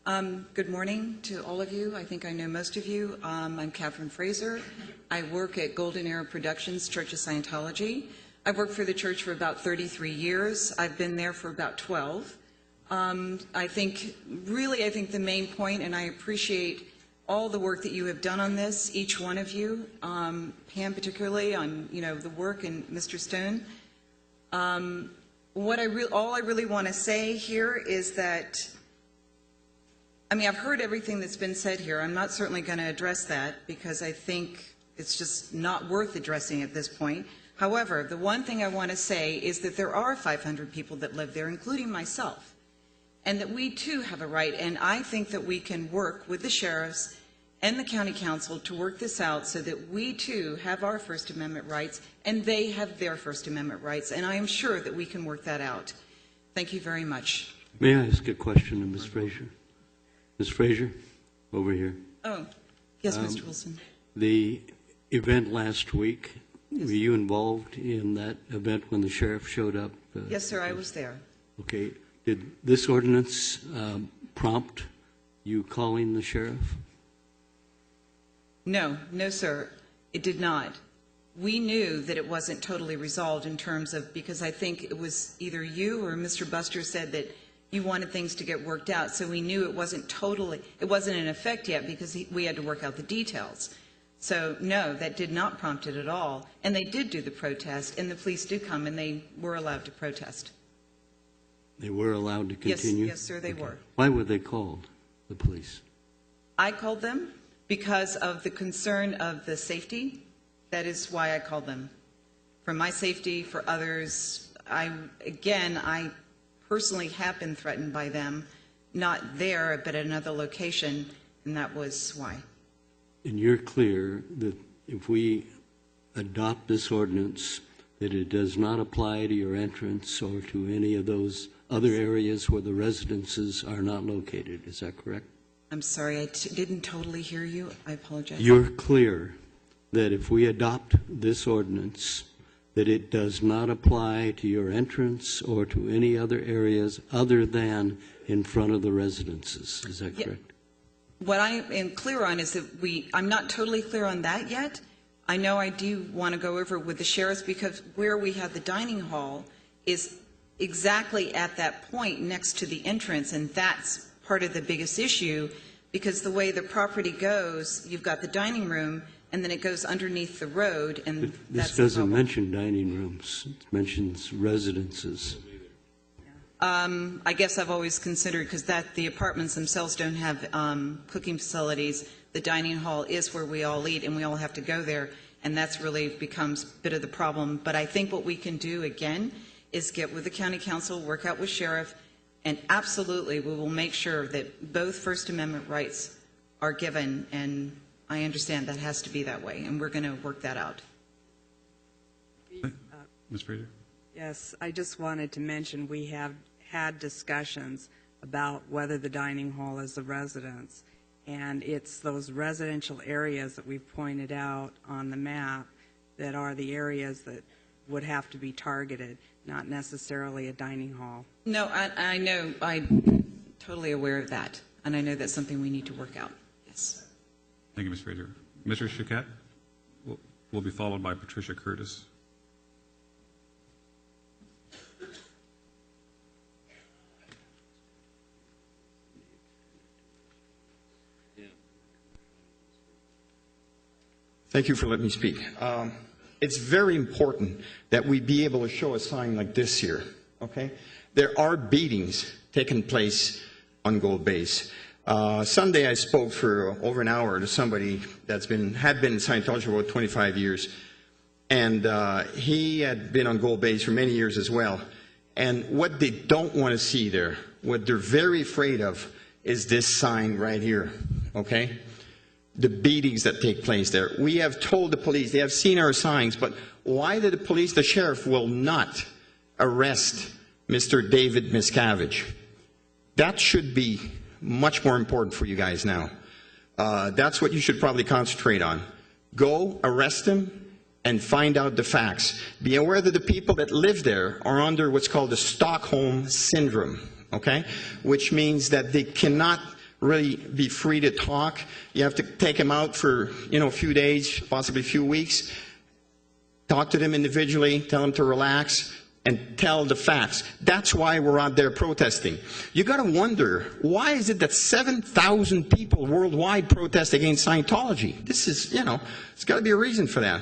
Good morning to all of you. I think I know most of you. I'm Catherine Fraser. I work at Golden Era Productions, Church of Scientology. I've worked for the church for about 33 years. I've been there for about 12. I think the main point, and I appreciate all the work that you have done on this, each one of you, Pam particularly on the work, and Mr. Stone. All I really want to say here is that, I've heard everything that's been said here. I'm not certainly going to address that because I think it's just not worth addressing at this point. However, the one thing I want to say is that there are 500 people that live there, including myself, and that we too have a right, and I think that we can work with the sheriffs and the county council to work this out so that we too have our First Amendment rights and they have their First Amendment rights, and I am sure that we can work that out. Thank you very much. May I ask a question to Ms. Fraser? Ms. Fraser, over here. Oh, yes, Mr. Wilson. The event last week, yes. Were you involved in that event when the sheriff showed up? Yes, sir, I was there. Okay. Did this ordinance prompt you calling the sheriff? No, sir, it did not. We knew that it wasn't totally resolved in terms of, because I think it was either you or Mr. Buster said that you wanted things to get worked out, so we knew it wasn't in effect yet because we had to work out the details. So no, that did not prompt it at all. And they did do the protest, and the police did come, and they were allowed to protest. They were allowed to continue? Yes, sir, they were. Why were they called, the police? I called them because of the concern of the safety. That is why I called them. For my safety, for others. I personally have been threatened by them, not there, but at another location, and that was why. And you're clear that if we adopt this ordinance, that it does not apply to your entrance or to any of those other areas where the residences are not located. Is that correct? I'm sorry, I didn't totally hear you. I apologize. You're clear that if we adopt this ordinance, that it does not apply to your entrance or to any other areas other than in front of the residences. Is that correct? What I am clear on is that I'm not totally clear on that yet. I know I do want to go over with the sheriffs because where we have the dining hall is exactly at that point next to the entrance, and that's part of the biggest issue because the way the property goes, you've got the dining room and then it goes underneath the road, and this doesn't mention dining rooms. It mentions residences. I guess I've always considered, because the apartments themselves don't have cooking facilities, the dining hall is where we all eat and we all have to go there, and that's really becomes a bit of the problem. But I think what we can do again is get with the county council, work out with sheriff, and absolutely we will make sure that both First Amendment rights are given, and I understand that has to be that way, and we're going to work that out. Ms. Fraser? Yes, I just wanted to mention we have had discussions about whether the dining hall is a residence, and it's those residential areas that we've pointed out on the map that are the areas that would have to be targeted, not necessarily a dining hall. No, I know. I'm totally aware of that, and I know that's something we need to work out. Yes. Thank you, Ms. Fraser. Mr. Chiquette will be followed by Patricia Curtis. Thank you for letting me speak. It's very important that we be able to show a sign like this here, okay? There are beatings taking place on Gold Base. Sunday I spoke for over an hour to somebody had been in Scientology for about 25 years, and he had been on Gold Base for many years as well. And what they don't want to see there, what they're very afraid of, is this sign right here, okay? The beatings that take place there. We have told the police, they have seen our signs, but why did the police, the sheriff, will not arrest Mr. David Miscavige? That should be much more important for you guys now. That's what you should probably concentrate on. Go, arrest him, and find out the facts. Be aware that the people that live there are under what's called the Stockholm Syndrome, okay? Which means that they cannot really be free to talk. You have to take them out for, a few days, possibly a few weeks. Talk to them individually, tell them to relax, and tell the facts. That's why we're out there protesting. You got to wonder, why is it that 7,000 people worldwide protest against Scientology? This is, it's got to be a reason for that.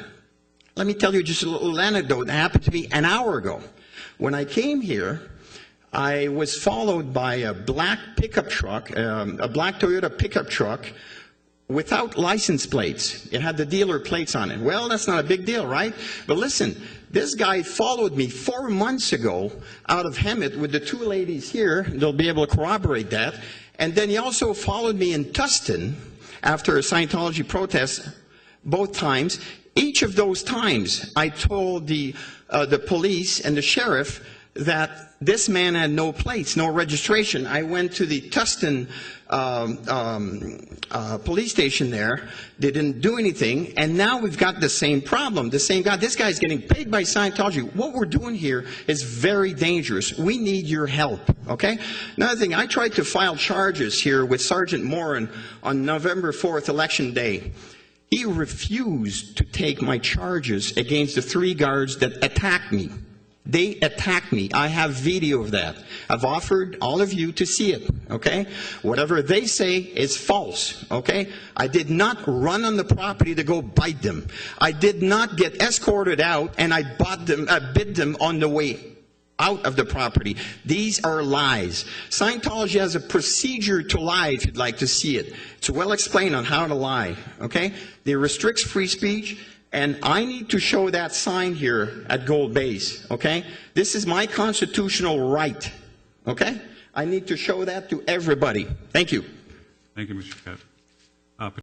Let me tell you just a little anecdote that happened to me an hour ago. When I came here, I was followed by a black pickup truck, a black Toyota pickup truck without license plates. It had the dealer plates on it. Well, that's not a big deal, right? But listen, this guy followed me 4 months ago out of Hemet with the two ladies here. They'll be able to corroborate that. And then he also followed me in Tustin after a Scientology protest both times. Each of those times, I told the police and the sheriff that this man had no plates, no registration. I went to the Tustin police station there. They didn't do anything, and now we've got the same problem. The same guy. This guy's getting paid by Scientology. What we're doing here is very dangerous. We need your help, okay? Another thing, I tried to file charges here with Sergeant Morin on November 4th, Election Day. He refused to take my charges against the 3 guards that attacked me. They attacked me. I have video of that. I've offered all of you to see it, okay? Whatever they say is false, okay? I did not run on the property to go bite them. I did not get escorted out and I bid them on the way out of the property. These are lies. Scientology has a procedure to lie if you'd like to see it. It's well explained on how to lie, okay? It restricts free speech, and I need to show that sign here at Gold Base, okay? This is my constitutional right, okay? I need to show that to everybody. Thank you. Thank you, Mr. Schukett.